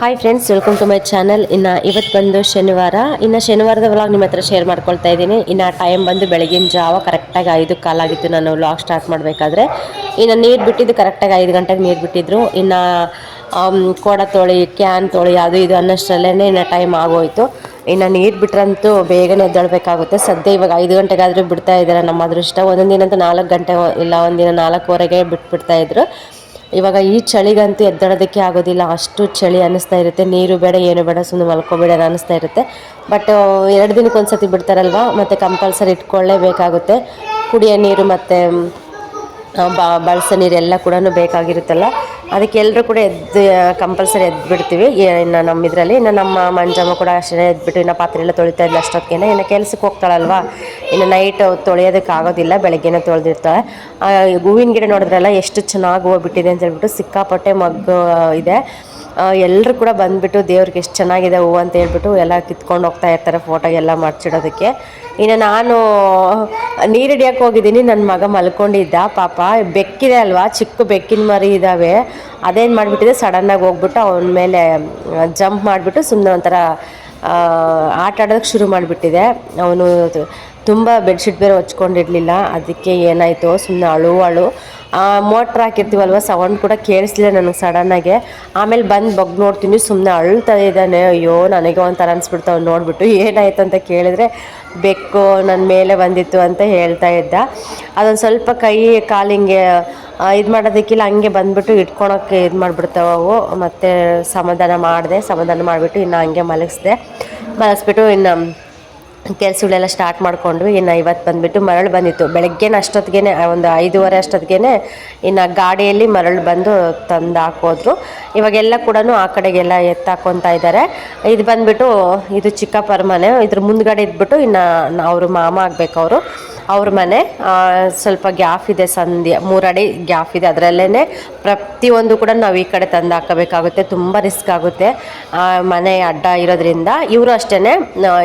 Hi friends, welcome to my channel. ಇವತ್ತು ಬಂದು ಶನಿವಾರ. ಶನಿವಾರದ ವ್ಲಾಗ್ ನಿಮ್ಮ ಹತ್ರ ಶೇರ್ ಮಾಡ್ಕೊಳ್ತಾ ಇದ್ದೀನಿ. ಟೈಮ್ ಬಂದು ಬೆಳಗಿನ ಜಾವ ಕರೆಕ್ಟಾಗಿ 5 ಕಾಲಾಗಿತ್ತು ನಾನು ವ್ಲಾಗ್ ಸ್ಟಾರ್ಟ್ ಮಾಡಬೇಕಾದ್ರೆ. ನೀರು ಬಿಟ್ಟಿದ್ದು ಕರೆಕ್ಟಾಗಿ 5 ಗಂಟೆಗೆ ನೀರು ಬಿಟ್ಟಿದ್ರು. ಕೋಡ ತೊಳಿ, ಕ್ಯಾನ್ ತೊಳಿ, ಅದು ಇದು ಅನ್ನೋಷ್ಟರಲ್ಲೇ ಟೈಮ್ ಆಗೋಯ್ತು. ನೀರು ಬಿಟ್ರಂತೂ ಬೇಗನೆ ಎದ್ದೇಳಬೇಕಾಗುತ್ತೆ. ಸದ್ಯ ಇವಾಗ 5 ಗಂಟೆಗಾದರೂ ಬಿಡ್ತಾ ಇದ್ದಾರೆ. ನಮ್ಮ ಅದೃಷ್ಟ. ಒಂದೊಂದು ದಿನ ಅಂತೂ 4 ಗಂಟೆ ಇಲ್ಲ, ಒಂದಿನ 4:15ಗೆ ಬಿಟ್ಬಿಡ್ತಾ ಇದ್ರು. ಇವಾಗ ಈ ಚಳಿಗಂತೂ ಎದ್ದೇಳೋದಕ್ಕೆ ಆಗೋದಿಲ್ಲ, ಅಷ್ಟು ಚಳಿ ಅನ್ನಿಸ್ತಾ ಇರುತ್ತೆ. ನೀರು ಬೇಡ, ಏನು ಬೇಡ, ಸುಮ್ಮನೆ ಮಲ್ಕೋಬೇಡ ಅನ್ನಿಸ್ತಾ ಇರುತ್ತೆ. ಬಟ್ 2 ದಿನಕ್ಕೆ ಒಂದ್ಸತಿ ಬಿಡ್ತಾರಲ್ವ, ಮತ್ತು ಕಂಪಲ್ಸರಿ ಇಟ್ಕೊಳ್ಳೇಬೇಕಾಗುತ್ತೆ. ಕುಡಿಯೋ ನೀರು ಮತ್ತು ಬಳಸೋ ನೀರೆಲ್ಲ ಕೂಡ ಬೇಕಾಗಿರುತ್ತಲ್ಲ, ಅದಕ್ಕೆ ಎಲ್ಲರೂ ಕೂಡ ಕಂಪಲ್ಸರಿ ಬಿಡ್ತೀವಿ. ನಮ್ಮ ಇದರಲ್ಲಿ ನಮ್ಮ ಮಂಜಮ್ಮ ಕೂಡ ಅಷ್ಟೇ ಎದ್ಬಿಟ್ಟು ಪಾತ್ರೆ ಎಲ್ಲ ತೊಳಿತಾ ಇದ್ಲು ಅಷ್ಟೊತ್ತಿಗೆ. ಕೆಲ್ಸಕ್ಕೆ ಹೋಗ್ತಾಳಲ್ವ, ನೈಟ್ ತೊಳೆಯೋದಕ್ಕೆ ಆಗೋದಿಲ್ಲ, ಬೆಳಗ್ಗೆನೇ ತೊಳೆದಿರ್ತಾಳೆ. ಹೂವಿನ ಗಿಡ ನೋಡಿದ್ರಲ್ಲ ಎಷ್ಟು ಚೆನ್ನಾಗಿ ಹೋಗ್ಬಿಟ್ಟಿದೆ ಅಂತ ಹೇಳ್ಬಿಟ್ಟು, ಸಿಕ್ಕಾಪಟ್ಟೆ ಮಗ್ಗು ಇದೆ. ಎಲ್ಲರೂ ಕೂಡ ಬಂದುಬಿಟ್ಟು ದೇವ್ರಿಗೆ ಎಷ್ಟು ಚೆನ್ನಾಗಿದೆ ಹೂವು ಅಂತ ಹೇಳ್ಬಿಟ್ಟು ಎಲ್ಲ ಕಿತ್ಕೊಂಡು ಹೋಗ್ತಾ ಇರ್ತಾರೆ ಫೋಟೋ ಎಲ್ಲ ಮಾಡಿಸಿಡೋದಕ್ಕೆ. ನಾನು ನೀರು ಹಿಡಿಯೋಕ್ಕೆ ಹೋಗಿದ್ದೀನಿ, ನನ್ನ ಮಗ ಮಲ್ಕೊಂಡಿದ್ದ. ಪಾಪ ಬೆಕ್ಕಿದೆ ಅಲ್ವಾ, ಚಿಕ್ಕ ಬೆಕ್ಕಿನ ಮರಿ ಇದ್ದಾವೆ. ಅದೇನು ಮಾಡಿಬಿಟ್ಟಿದೆ, ಸಡನ್ನಾಗಿ ಹೋಗ್ಬಿಟ್ಟು ಅವನ ಮೇಲೆ ಜಂಪ್ ಮಾಡಿಬಿಟ್ಟು ಸುಮ್ಮನೆ ಒಂಥರ ಆಟ ಆಡೋದಕ್ಕೆ ಶುರು ಮಾಡಿಬಿಟ್ಟಿದೆ. ಅವನು ತುಂಬ ಬೆಡ್ಶೀಟ್ ಬೇರೆ ಹೊಚ್ಕೊಂಡಿರಲಿಲ್ಲ, ಅದಕ್ಕೆ ಏನಾಯಿತು ಸುಮ್ಮನೆ ಅಳು. ಮೋಟ್ರ್ ಹಾಕಿರ್ತೀವಲ್ವ, ಸೌಂಡ್ ಕೂಡ ಕೇಳಿಸ್ಲಿಲ್ಲ ನನಗೆ ಸಡನ್ನಾಗೆ. ಆಮೇಲೆ ಬಂದು ನೋಡ್ತೀನಿ, ಸುಮ್ಮನೆ ಅಳ್ತಾ ಇದ್ದಾನೆ. ಅಯ್ಯೋ, ನನಗೆ ಒಂಥರ ಅನಿಸ್ಬಿಡ್ತಾವೆ ನೋಡಿಬಿಟ್ಟು. ಏನಾಯಿತು ಅಂತ ಕೇಳಿದ್ರೆ, ಬೆಕ್ಕು ನನ್ನ ಮೇಲೆ ಬಂದಿತ್ತು ಅಂತ ಹೇಳ್ತಾ ಇದ್ದ. ಅದೊಂದು ಸ್ವಲ್ಪ ಕೈ ಕಾಲಿಂಗೆ ಇದು ಮಾಡೋದಕ್ಕಿಲ್ಲ, ಹಂಗೆ ಬಂದುಬಿಟ್ಟು ಇಟ್ಕೊಳಕ್ಕೆ ಇದು ಮಾಡಿಬಿಡ್ತಾವೆ ಅವು. ಮತ್ತು ಸಮಾಧಾನ ಮಾಡಿಬಿಟ್ಟು ಹಂಗೆ ಮಲಗಿಸ್ಬಿಟ್ಟು ಕೆಲಸಗಳೆಲ್ಲ ಸ್ಟಾರ್ಟ್ ಮಾಡ್ಕೊಂಡ್ವಿ. ಇವತ್ತು ಬಂದುಬಿಟ್ಟು ಮರಳು ಬಂದಿತ್ತು ಬೆಳಗ್ಗೆನ ಅಷ್ಟೊತ್ತಿಗೆ, ಒಂದು 5:30 ಅಷ್ಟೊತ್ತಿಗೆ ಗಾಡಿಯಲ್ಲಿ ಮರಳು ಬಂದು ತಂದು ಹಾಕೋದ್ರು. ಇವಾಗೆಲ್ಲ ಕೂಡ ಆ ಕಡೆಗೆಲ್ಲ ಎತ್ತಾಕೊತಾ ಇದ್ದಾರೆ. ಇದು ಬಂದುಬಿಟ್ಟು ಇದು ಚಿಕ್ಕಪ್ಪರ ಮನೆ. ಇದ್ರ ಮುಂದ್ಗಡೆ ಇದ್ಬಿಟ್ಟು ಅವರು ಮಾಮ ಆಗಬೇಕು, ಅವ್ರ ಮನೆ. ಸ್ವಲ್ಪ ಗ್ಯಾಪ್ ಇದೆ, 3 ಅಡಿ ಗ್ಯಾಪ್ ಇದೆ. ಅದರಲ್ಲೇ ಪ್ರತಿಯೊಂದು ಕೂಡ ನಾವು ಈ ಕಡೆ ತಂದು ಹಾಕಬೇಕಾಗುತ್ತೆ. ತುಂಬ ರಿಸ್ಕ್ ಆಗುತ್ತೆ ಮನೆ ಅಡ್ಡ ಇರೋದ್ರಿಂದ. ಇವರು ಅಷ್ಟೇ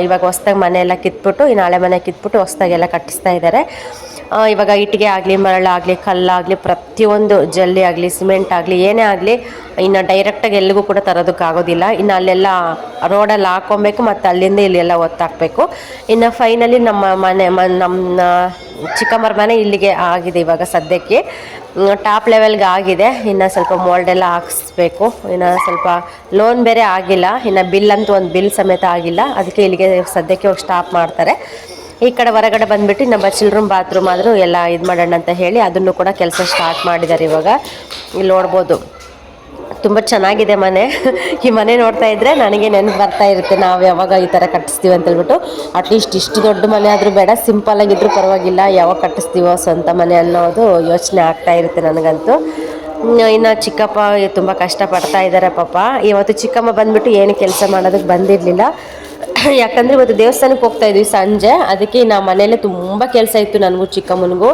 ಇವಾಗ ಹೊಸ್ದಾಗಿ ಮನೆ ಎಲ್ಲ ಕಿತ್ಬಿಟ್ಟು, ಹಳೆ ಮನೆ ಕಿತ್ಬಿಟ್ಟು ಹೊಸ್ದಾಗೆಲ್ಲ ಕಟ್ಟಿಸ್ತಾ ಇದ್ದಾರೆ. ಇವಾಗ ಇಟ್ಟಿಗೆ ಆಗಲಿ, ಮರಳಾಗಲಿ, ಕಲ್ಲಾಗಲಿ, ಪ್ರತಿಯೊಂದು ಜಲ್ಲಿ ಆಗಲಿ, ಸಿಮೆಂಟ್ ಆಗಲಿ, ಏನೇ ಆಗಲಿ ಡೈರೆಕ್ಟಾಗಿ ಎಲ್ಲಿಗೂ ಕೂಡ ತರೋದಕ್ಕಾಗೋದಿಲ್ಲ. ಅಲ್ಲೆಲ್ಲ ರೋಡಲ್ಲಿ ಹಾಕ್ಕೊಬೇಕು, ಮತ್ತು ಅಲ್ಲಿಂದ ಇಲ್ಲೆಲ್ಲ ಒತ್ತಾಕಬೇಕು. ಫೈನಲಿ ನಮ್ಮ ಮನೆ ನಮ್ಮ ಚಿಕ್ಕಮ್ಮರ ಮನೆ ಇಲ್ಲಿಗೆ ಆಗಿದೆ. ಇವಾಗ ಸದ್ಯಕ್ಕೆ ಟಾಪ್ ಲೆವೆಲ್ಗೆ ಆಗಿದೆ. ಸ್ವಲ್ಪ ಮೋಲ್ಡೆಲ್ಲ ಹಾಕಿಸ್ಬೇಕು. ಸ್ವಲ್ಪ ಲೋನ್ ಬೇರೆ ಆಗಿಲ್ಲ, ಬಿಲ್ ಅಂತೂ ಒಂದು ಬಿಲ್ ಸಮೇತ ಆಗಿಲ್ಲ. ಅದಕ್ಕೆ ಇಲ್ಲಿಗೆ ಸದ್ಯಕ್ಕೆ ಸ್ಟಾಪ್ ಮಾಡ್ತಾರೆ. ಈ ಕಡೆ ಹೊರಗಡೆ ಬಂದುಬಿಟ್ಟು ಬಚ್ಚಲ್ ರೂಮ್, ಬಾತ್ರೂಮ್ ಆದರೂ ಎಲ್ಲ ಇದು ಮಾಡೋಣ ಅಂತ ಹೇಳಿ ಅದನ್ನು ಕೂಡ ಕೆಲಸ ಸ್ಟಾರ್ಟ್ ಮಾಡಿದ್ದಾರೆ. ಇವಾಗ ಇಲ್ಲಿ ನೋಡ್ಬೋದು, ತುಂಬ ಚೆನ್ನಾಗಿದೆ ಮನೆ. ಈ ಮನೆ ನೋಡ್ತಾ ಇದ್ದರೆ ನನಗೆ ನೆನಪು ಬರ್ತಾ ಇರುತ್ತೆ, ನಾವು ಯಾವಾಗ ಈ ಥರ ಕಟ್ಟಿಸ್ತೀವಿ ಅಂತ ಹೇಳ್ಬಿಟ್ಟು. ಅಟ್ಲೀಸ್ಟ್ ಇಷ್ಟು ದೊಡ್ಡ ಮನೆ ಆದರೂ ಬೇಡ, ಸಿಂಪಲಾಗಿದ್ದರೂ ಪರವಾಗಿಲ್ಲ, ಯಾವಾಗ ಕಟ್ಟಿಸ್ತೀವೋ ಸ್ವಂತ ಮನೆ ಅನ್ನೋದು ಯೋಚನೆ ಆಗ್ತಾ ಇರುತ್ತೆ ನನಗಂತೂ. ಚಿಕ್ಕಪ್ಪ ತುಂಬ ಕಷ್ಟಪಡ್ತಾ ಇದ್ದಾರೆ ಪಾಪ. ಇವತ್ತು ಚಿಕ್ಕಮ್ಮ ಬಂದುಬಿಟ್ಟು ಏನು ಕೆಲಸ ಮಾಡೋದಕ್ಕೆ ಬಂದಿರಲಿಲ್ಲ. ಯಾಕಂದರೆ ಇವತ್ತು ದೇವಸ್ಥಾನಕ್ಕೆ ಹೋಗ್ತಾ ಇದ್ವಿ ಸಂಜೆ, ಅದಕ್ಕೆ ಮನೆಯಲ್ಲೇ ತುಂಬ ಕೆಲಸ ಇತ್ತು ನನಗೂ ಚಿಕ್ಕಮ್ಮನಿಗೂ.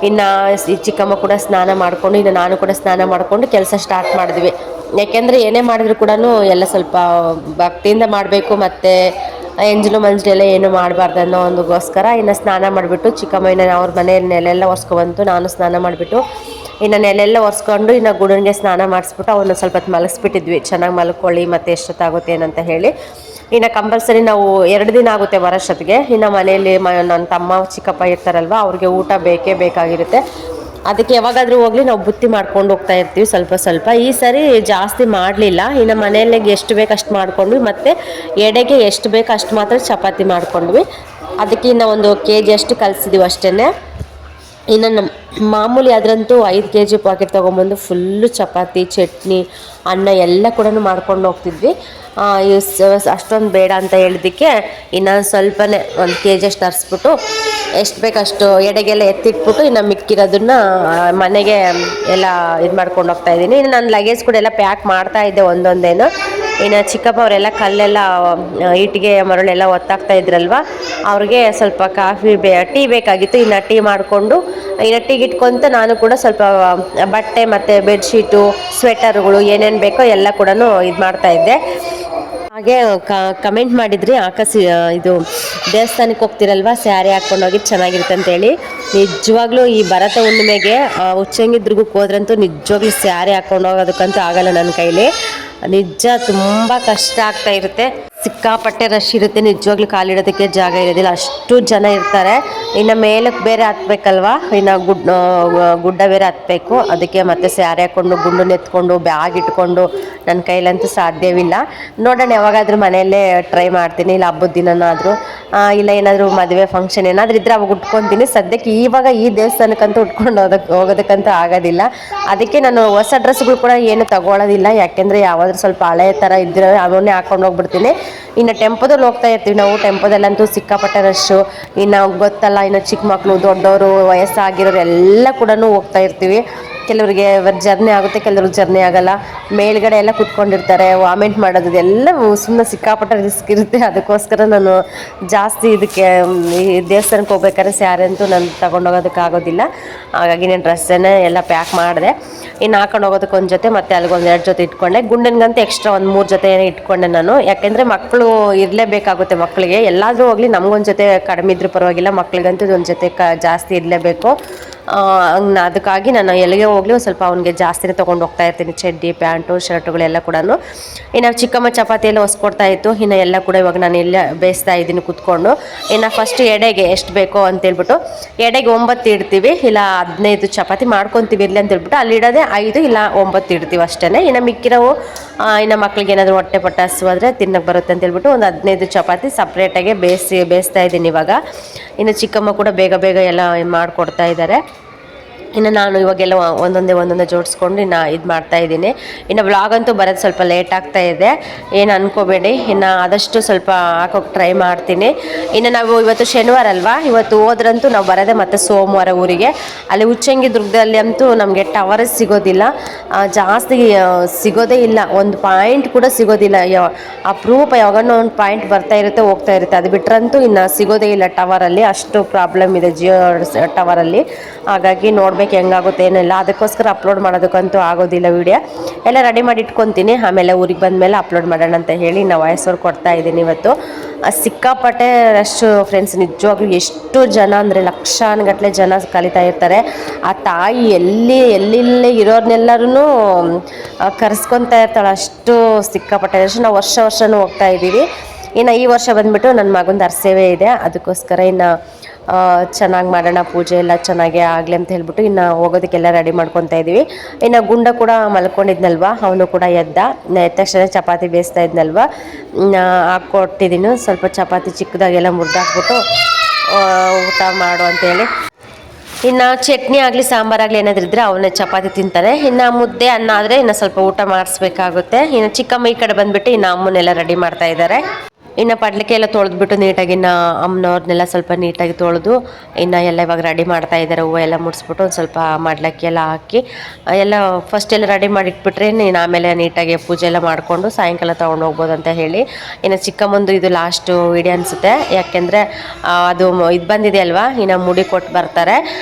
ಈ ಚಿಕ್ಕಮ್ಮ ಕೂಡ ಸ್ನಾನ ಮಾಡಿಕೊಂಡು, ನಾನು ಕೂಡ ಸ್ನಾನ ಮಾಡಿಕೊಂಡು ಕೆಲಸ ಸ್ಟಾರ್ಟ್ ಮಾಡಿದ್ವಿ. ಯಾಕೆಂದರೆ ಏನೇ ಮಾಡಿದ್ರು ಕೂಡ ಎಲ್ಲ ಸ್ವಲ್ಪ ಭಕ್ತಿಯಿಂದ ಮಾಡಬೇಕು, ಮತ್ತು ಎಂಜಲು ಮಂಜಲೆಲ್ಲ ಏನು ಮಾಡಬಾರ್ದು ಅನ್ನೋ ಒಂದಕ್ಕೋಸ್ಕರ. ಸ್ನಾನ ಮಾಡಿಬಿಟ್ಟು ಚಿಕ್ಕಮ್ಮ ಅವ್ರ ಮನೆಯಲ್ಲಿ ನೆಲೆಲ್ಲ ಒರೆಸ್ಕೊಬಂತು. ನಾನು ಸ್ನಾನ ಮಾಡಿಬಿಟ್ಟು ನೆಲೆಲ್ಲ ಒರೆಸ್ಕೊಂಡು ಗುಡನಿಗೆ ಸ್ನಾನ ಮಾಡಿಸ್ಬಿಟ್ಟು ಅವನ್ನ ಸ್ವಲ್ಪ ಹೊತ್ತು ಮಲಗಿಸ್ಬಿಟ್ಟಿದ್ವಿ. ಚೆನ್ನಾಗಿ ಮಲ್ಕೊಳ್ಳಿ, ಮತ್ತು ಎಷ್ಟೊತ್ತಾಗುತ್ತೆ ಏನಂತ ಹೇಳಿ. ಕಂಪಲ್ಸರಿ ನಾವು 2 ದಿನ ಆಗುತ್ತೆ ಬರೋಷ್ಟೊತ್ತಿಗೆ. ಮನೆಯಲ್ಲಿ ನನ್ನ ತಮ್ಮ ಚಿಕ್ಕಪ್ಪ ಇರ್ತಾರಲ್ವ, ಅವ್ರಿಗೆ ಊಟ ಬೇಕೇ ಬೇಕಾಗಿರುತ್ತೆ. ಅದಕ್ಕೆ ಯಾವಾಗಾದರೂ ಹೋಗಲಿ ನಾವು ಬುತ್ತಿ ಮಾಡ್ಕೊಂಡು ಹೋಗ್ತಾ ಇರ್ತೀವಿ ಸ್ವಲ್ಪ. ಈ ಸರಿ ಜಾಸ್ತಿ ಮಾಡಲಿಲ್ಲ. ಮನೆಯಲ್ಲಿ ಎಷ್ಟು ಬೇಕು ಅಷ್ಟು ಮಾಡ್ಕೊಂಡ್ವಿ, ಮತ್ತು ಎಡೆಗೆ ಎಷ್ಟು ಬೇಕು ಅಷ್ಟು ಮಾತ್ರ ಚಪಾತಿ ಮಾಡ್ಕೊಂಡ್ವಿ. ಅದಕ್ಕೆ 1 kg ಅಷ್ಟು ಕಲಿಸಿದ್ದೀವಿ ಅಷ್ಟೇ. ನಮ್ಮ ಮಾಮೂಲಿ ಅದರಂತೂ 5 kg ಪಾಕೆಟ್ ತೊಗೊಂಬಂದು ಫುಲ್ಲು ಚಪಾತಿ, ಚಟ್ನಿ, ಅನ್ನ ಎಲ್ಲ ಕೂಡ ಮಾಡ್ಕೊಂಡು ಹೋಗ್ತಿದ್ವಿ. ಅಷ್ಟೊಂದು ಬೇಡ ಅಂತ ಹೇಳಿದ್ದಕ್ಕೆ ಸ್ವಲ್ಪನೇ 1 kg ಅಷ್ಟು ತರಿಸ್ಬಿಟ್ಟು ಎಷ್ಟು ಬೇಕಷ್ಟು ಎಡೆಗೆಲ್ಲ ಎತ್ತಿಟ್ಬಿಟ್ಟು ಮಿಕ್ಕಿರೋದನ್ನ ಮನೆಗೆ ಎಲ್ಲ ಇದು ಮಾಡ್ಕೊಂಡು ಹೋಗ್ತಾ ಇದ್ದೀನಿ. ನಾನು ಲಗೇಜ್ ಕೂಡ ಎಲ್ಲ ಪ್ಯಾಕ್ ಮಾಡ್ತಾ ಇದ್ದೆ ಒಂದೊಂದೇನು. ಚಿಕ್ಕಪ್ಪ ಅವರೆಲ್ಲ ಕಲ್ಲೆಲ್ಲ ಇಟ್ಟಿಗೆ ಮರಳೆಲ್ಲ ಒತ್ತಾಕ್ತಾ ಇದ್ರಲ್ವ, ಅವ್ರಿಗೆ ಸ್ವಲ್ಪ ಟೀ ಬೇಕಾಗಿತ್ತು. ಟೀ ಮಾಡಿಕೊಂಡು ಟೀಗೆ ಇಟ್ಕೊಂತ ನಾನು ಕೂಡ ಸ್ವಲ್ಪ ಬಟ್ಟೆ ಮತ್ತು ಬೆಡ್ಶೀಟು, ಸ್ವೆಟರ್ಗಳು ಏನೇನು ಬೇಕೋ ಎಲ್ಲ ಕೂಡ ಇದು ಮಾಡ್ತಾಯಿದ್ದೆ. ಹಾಗೆ ಕಮೆಂಟ್ ಮಾಡಿದ್ರಿ, ಇದು ದೇವಸ್ಥಾನಕ್ಕೆ ಹೋಗ್ತಿರಲ್ವ, ಸ್ಯಾರಿ ಹಾಕ್ಕೊಂಡೋಗಿ ಚೆನ್ನಾಗಿರುತ್ತೆ ಅಂತೇಳಿ. ನಿಜವಾಗ್ಲೂ ಈ ಭರತ ಹುಣ್ಣಿಮೆಗೆ ಉಚ್ಚಂಗಿ ದುರ್ಗಕ್ಕೆ ಹೋದ್ರಂತೂ ನಿಜವಾಗ್ಲೂ ಸ್ಯಾರಿ ಹಾಕ್ಕೊಂಡು ಹೋಗೋದಕ್ಕಂತೂ ಆಗಲ್ಲ ನನ್ನ ಕೈಲಿ. ನಿಜ ತುಂಬ ಕಷ್ಟ ಆಗ್ತಾ ಇರುತ್ತೆ. ಸಿಕ್ಕಾಪಟ್ಟೆ ರಶ್ ಇರುತ್ತೆ, ನಿಜವಾಗ್ಲೂ ಕಾಲಿಡೋದಕ್ಕೆ ಜಾಗ ಇರೋದಿಲ್ಲ, ಅಷ್ಟು ಜನ ಇರ್ತಾರೆ. ಇನ್ನು ಮೇಲಕ್ಕೆ ಬೇರೆ ಹತ್ಬೇಕಲ್ವಾ, ಇನ್ನು ಗುಡ್ಡ ಬೇರೆ ಹತ್ಬೇಕು. ಅದಕ್ಕೆ ಮತ್ತೆ ಸ್ಯಾರಿ ಹಾಕ್ಕೊಂಡು ಗುಂಡು ಎತ್ಕೊಂಡು ಬ್ಯಾಗ್ ಇಟ್ಕೊಂಡು ನನ್ನ ಕೈಲಂತೂ ಸಾಧ್ಯವಿಲ್ಲ. ನೋಡೋಣ ಯಾವಾಗಾದ್ರೂ ಮನೆಯಲ್ಲೇ ಟ್ರೈ ಮಾಡ್ತೀನಿ, ಇಲ್ಲ ಹಬ್ಬದ ದಿನನಾದರೂ, ಇಲ್ಲ ಏನಾದರೂ ಮದುವೆ ಫಂಕ್ಷನ್ ಏನಾದರೂ ಇದ್ದರೆ ಅವಾಗ ಉಟ್ಕೊತೀನಿ. ಸದ್ಯಕ್ಕೆ ಇವಾಗ ಈ ದೇವಸ್ಥಾನಕ್ಕಂತೂ ಉಟ್ಕೊಂಡು ಹೋಗೋದಕ್ಕಂತೂ ಆಗೋದಿಲ್ಲ. ಅದಕ್ಕೆ ನಾನು ಹೊಸ ಡ್ರೆಸ್ಗಳು ಕೂಡ ಏನು ತಗೊಳ್ಳೋದಿಲ್ಲ, ಯಾಕೆಂದರೆ ಯಾವಾದರೂ ಸ್ವಲ್ಪ ಹಳೆ ಥರ ಇದ್ದರೆ ಅವನ್ನೇ ಹಾಕೊಂಡು ಹೋಗ್ಬಿಡ್ತೀನಿ. ಇನ್ನು ಟೆಂಪೋದಲ್ಲಿ ಹೋಗ್ತಾ ಇರ್ತೀವಿ ನಾವು, ಟೆಂಪೋದಲ್ಲಂತೂ ಸಿಕ್ಕಾಪಟ್ಟೆ ರಶ್ಶು. ಇನ್ನು ಗೊತ್ತಲ್ಲ, ಇನ್ನು ಚಿಕ್ಕ ಮಕ್ಕಳು ದೊಡ್ಡವರು ವಯಸ್ಸಾಗಿರೋರು ಎಲ್ಲ ಕೂಡ ಹೋಗ್ತಾ ಇರ್ತೀವಿ. ಕೆಲವರಿಗೆ ಜರ್ನಿ ಆಗುತ್ತೆ, ಕೆಲವ್ರಿಗೆ ಜರ್ನಿ ಆಗಲ್ಲ. ಮೇಲ್ಗಡೆ ಎಲ್ಲ ಕುತ್ಕೊಂಡಿರ್ತಾರೆ, ವಾಮಿಂಟ್ ಮಾಡೋದು ಎಲ್ಲ ಸುಮ್ಮನೆ ಸಿಕ್ಕಾಪಟ್ಟೆ ರಿಸ್ಕ್ ಇರುತ್ತೆ. ಅದಕ್ಕೋಸ್ಕರ ನಾನು ಜಾಸ್ತಿ ಇದಕ್ಕೆ ಈ ದೇವಸ್ಥಾನಕ್ಕೆ ಹೋಗ್ಬೇಕಾದ್ರೆ ಸ್ಯಾರಿ ಅಂತೂ ನಾನು ತೊಗೊಂಡೋಗೋದಕ್ಕಾಗೋದಿಲ್ಲ. ಹಾಗಾಗಿ ನಾನು ಡ್ರೆಸ್ಸನ್ನೇ ಎಲ್ಲ ಪ್ಯಾಕ್ ಮಾಡಿದೆ. ಇನ್ನು ಹಾಕೊಂಡು ಹೋಗೋದಕ್ಕೆ ಒಂದು ಜೊತೆ, ಮತ್ತು ಅಲ್ಲಿಗೊಂದು 2 ಜೊತೆ ಇಟ್ಕೊಂಡೆ. ಗುಂಡನಿಗಂತೂ ಎಕ್ಸ್ಟ್ರಾ ಒಂದು 3 ಜೊತೆ ಇಟ್ಕೊಂಡೆ ನಾನು, ಯಾಕೆಂದರೆ ಮಕ್ಕಳು ಇರಲೇಬೇಕಾಗುತ್ತೆ. ಮಕ್ಕಳಿಗೆ ಎಲ್ಲಾದರೂ ಹೋಗಲಿ ನಮಗೊಂದು ಜೊತೆ ಕಡಿಮೆ ಇದ್ರೂ ಪರವಾಗಿಲ್ಲ, ಮಕ್ಕಳಿಗಂತೂ ಒಂದು ಜೊತೆ ಜಾಸ್ತಿ ಇರಲೇಬೇಕು. ಅದಕ್ಕಾಗಿ ನಾನು ಎಲ್ಲಿಗೆ ಹೋಗಲಿ ಒಂದು ಸ್ವಲ್ಪ ಅವನಿಗೆ ಜಾಸ್ತಿನೇ ತೊಗೊಂಡು ಹೋಗ್ತಾ ಇರ್ತೀನಿ, ಚಡ್ಡಿ ಪ್ಯಾಂಟು ಶರ್ಟುಗಳೆಲ್ಲ ಕೂಡ. ಇನ್ನು ಚಿಕ್ಕಮ್ಮ ಚಪಾತಿ ಎಲ್ಲ ಹೊಸ್ಕೊಡ್ತಾ ಇತ್ತು. ಇನ್ನು ಎಲ್ಲ ಕೂಡ ಇವಾಗ ನಾನು ಎಲ್ಲ ಬೇಯಿಸ್ತಾ ಇದ್ದೀನಿ ಕೂತ್ಕೊಂಡು. ಇನ್ನು ಫಸ್ಟ್ ಎಡೆಗೆ ಎಷ್ಟು ಬೇಕೋ ಅಂತೇಳ್ಬಿಟ್ಟು ಎಡೆಗೆ 9 ಇಡ್ತೀವಿ, ಇಲ್ಲ 15 ಚಪಾತಿ ಮಾಡ್ಕೊತೀವಿ ಇರಲಿ ಅಂತೇಳ್ಬಿಟ್ಟು ಅಲ್ಲಿ ಇಡೋದೇ 5 ಇಲ್ಲ 9 ಇಡ್ತೀವಿ ಅಷ್ಟೇ. ಇನ್ನು ಮಿಕ್ಕಿರೋವು ಇನ್ನು ಮಕ್ಳಿಗೆ ಏನಾದರೂ ಹೊಟ್ಟೆ ಪಟ್ಟ ಹಸುವಾದರೆ ತಿನ್ನಕ್ಕೆ ಬರುತ್ತೆ ಅಂತೇಳ್ಬಿಟ್ಟು ಒಂದು 15 ಚಪಾತಿ ಸಪ್ರೇಟಾಗೆ ಬೇಯಿಸ್ತಾ ಇದ್ದೀನಿ ಇವಾಗ. ಇನ್ನು ಚಿಕ್ಕಮ್ಮ ಕೂಡ ಬೇಗ ಬೇಗ ಎಲ್ಲ ಮಾಡಿಕೊಡ್ತಾ ಇದ್ದಾರೆ. ಇನ್ನು ನಾನು ಇವಾಗೆಲ್ಲ ಒಂದೊಂದೇ ಜೋಡಿಸ್ಕೊಂಡು ಇನ್ನು ಇದು ಮಾಡ್ತಾಯಿದ್ದೀನಿ. ಇನ್ನು ವ್ಲಾಗ್ ಅಂತೂ ಬರೋದು ಸ್ವಲ್ಪ ಲೇಟ್ ಆಗ್ತಾ ಇದೆ, ಏನು ಅನ್ಕೋಬೇಡಿ. ಇನ್ನು ಆದಷ್ಟು ಸ್ವಲ್ಪ ಹಾಕೋಕ್ಕೆ ಟ್ರೈ ಮಾಡ್ತೀನಿ. ಇನ್ನು ನಾವು ಇವತ್ತು ಶನಿವಾರ ಅಲ್ವಾ, ಇವತ್ತು ಹೋದ್ರಂತೂ ನಾವು ಬರೋದೇ ಮತ್ತು ಸೋಮವಾರ ಊರಿಗೆ. ಅಲ್ಲಿ ಉಚ್ಚಂಗಿ ದುರ್ಗದಲ್ಲಿ ಅಂತೂ ನಮಗೆ ಟವರ್ ಸಿಗೋದಿಲ್ಲ, ಜಾಸ್ತಿ ಸಿಗೋದೇ ಇಲ್ಲ, ಒಂದು ಪಾಯಿಂಟ್ ಕೂಡ ಸಿಗೋದಿಲ್ಲ. ಅಪರೂಪ ಯಾವಾಗನೋ ಒಂದು ಪಾಯಿಂಟ್ ಬರ್ತಾ ಇರುತ್ತೆ ಹೋಗ್ತಾ ಇರುತ್ತೆ, ಅದು ಬಿಟ್ರಂತೂ ಇನ್ನು ಸಿಗೋದೇ ಇಲ್ಲ ಟವರಲ್ಲಿ. ಅಷ್ಟು ಪ್ರಾಬ್ಲಮ್ ಇದೆ ಜಿಯೋ ಟವರಲ್ಲಿ. ಹಾಗಾಗಿ ನೋಡ್ಬೇಕು ಹೆಂಗಾಗುತ್ತೆ ಏನಿಲ್ಲ. ಅದಕ್ಕೋಸ್ಕರ ಅಪ್ಲೋಡ್ ಮಾಡೋದಕ್ಕಂತೂ ಆಗೋದಿಲ್ಲ. ವಿಡಿಯೋ ಎಲ್ಲ ರೆಡಿ ಮಾಡಿ ಇಟ್ಕೊತೀನಿ, ಆಮೇಲೆ ಊರಿಗೆ ಬಂದಮೇಲೆ ಅಪ್ಲೋಡ್ ಮಾಡೋಣ ಅಂತ ಹೇಳಿ ನಾವು ವಾಯ್ಸ್ ಓವರ್ ಕೊಡ್ತಾ ಇದ್ದೀನಿ. ಇವತ್ತು ಸಿಕ್ಕಾಪಟ್ಟೆ ರಶ್ ಫ್ರೆಂಡ್ಸ್, ನಿಜವಾಗ್ಲೂ ಎಷ್ಟು ಜನ ಅಂದರೆ ಲಕ್ಷಾನುಗಟ್ಟಲೆ ಜನ ಕಲಿತಾ ಇರ್ತಾರೆ. ಆ ತಾಯಿ ಎಲ್ಲಿಲ್ಲೇ ಇರೋರ್ನೆಲ್ಲರೂ ಕರೆಸ್ಕೊತಾ ಇರ್ತಾಳೆ, ಅಷ್ಟು ಸಿಕ್ಕಾಪಟ್ಟೆ ರಶ್. ನಾವು ವರ್ಷನೂ ಹೋಗ್ತಾ ಇದ್ದೀವಿ. ಇನ್ನು ಈ ವರ್ಷ ಬಂದುಬಿಟ್ಟು ನನ್ನ ಮಗಂದು ಅರಸೇವೆ ಇದೆ, ಅದಕ್ಕೋಸ್ಕರ ಇನ್ನು ಚೆನ್ನಾಗಿ ಮಾಡೋಣ, ಪೂಜೆ ಎಲ್ಲ ಚೆನ್ನಾಗೇ ಆಗಲಿ ಅಂತ ಹೇಳ್ಬಿಟ್ಟು ಇನ್ನು ಹೋಗೋದಕ್ಕೆಲ್ಲ ರೆಡಿ ಮಾಡ್ಕೊತಾ ಇದ್ದೀವಿ. ಇನ್ನು ಗುಂಡ ಕೂಡ ಮಲ್ಕೊಂಡಿದ್ನಲ್ವ, ಅವನು ಕೂಡ ಎದ್ದ ತಕ್ಷಣ ಚಪಾತಿ ಬೇಯಿಸ್ತಾ ಇದ್ನಲ್ವ, ಹಾಕ್ಕೊಟ್ಟಿದ್ದೀನಿ. ಸ್ವಲ್ಪ ಚಪಾತಿ ಚಿಕ್ಕದಾಗೆಲ್ಲ ಮುರಿದಾಕ್ಬಿಟ್ಟು ಊಟ ಮಾಡು ಅಂತೇಳಿ. ಇನ್ನು ಚಟ್ನಿ ಆಗಲಿ ಸಾಂಬಾರಾಗಲಿ ಏನಾದರೂ ಇದ್ದರೆ ಅವನ್ನ ಚಪಾತಿ ತಿಂತಾನೆ. ಇನ್ನು ಮುದ್ದೆ ಅನ್ನ ಆದರೆ ಇನ್ನು ಸ್ವಲ್ಪ ಊಟ ಮಾಡಿಸ್ಬೇಕಾಗುತ್ತೆ. ಇನ್ನು ಚಿಕ್ಕಮ್ಮ ಈ ಕಡೆ ಬಂದುಬಿಟ್ಟು ಇನ್ನು ಅಮ್ಮನ್ನೆಲ್ಲ ರೆಡಿ ಮಾಡ್ತಾ ಇದ್ದಾರೆ. ಇನ್ನು ಪಡ್ಲಿಕ್ಕೆ ಎಲ್ಲ ತೊಳೆದ್ಬಿಟ್ಟು ನೀಟಾಗಿ ಇನ್ನು ಅಮ್ಮನವ್ರನ್ನೆಲ್ಲ ಸ್ವಲ್ಪ ನೀಟಾಗಿ ತೊಳೆದು ಇನ್ನು ಎಲ್ಲ ಇವಾಗ ರೆಡಿ ಮಾಡ್ತಾ ಇದ್ದಾರೆ. ಹೂವು ಎಲ್ಲ ಮುಡಿಸ್ಬಿಟ್ಟು ಒಂದು ಸ್ವಲ್ಪ ಮಡ್ಲಕ್ಕಿ ಎಲ್ಲ ಹಾಕಿ ಎಲ್ಲ ಫಸ್ಟ್ ಎಲ್ಲ ರೆಡಿ ಮಾಡಿಟ್ಬಿಟ್ರೆ ಇನ್ನು ಆಮೇಲೆ ನೀಟಾಗಿ ಪೂಜೆ ಎಲ್ಲ ಮಾಡಿಕೊಂಡು ಸಾಯಂಕಾಲ ತೊಗೊಂಡು ಹೋಗ್ಬೋದು ಅಂತ ಹೇಳಿ. ಇನ್ನು ಚಿಕ್ಕಮ್ಮಂದು ಇದು ಲಾಸ್ಟು ವಿಡಿಯೋ ಅನಿಸುತ್ತೆ, ಯಾಕೆಂದರೆ ಅದು ಇದು ಬಂದಿದೆ ಅಲ್ವಾ, ಇನ್ನು ಮುಡಿ ಕೊಟ್ಟು ಬರ್ತಾರೆ.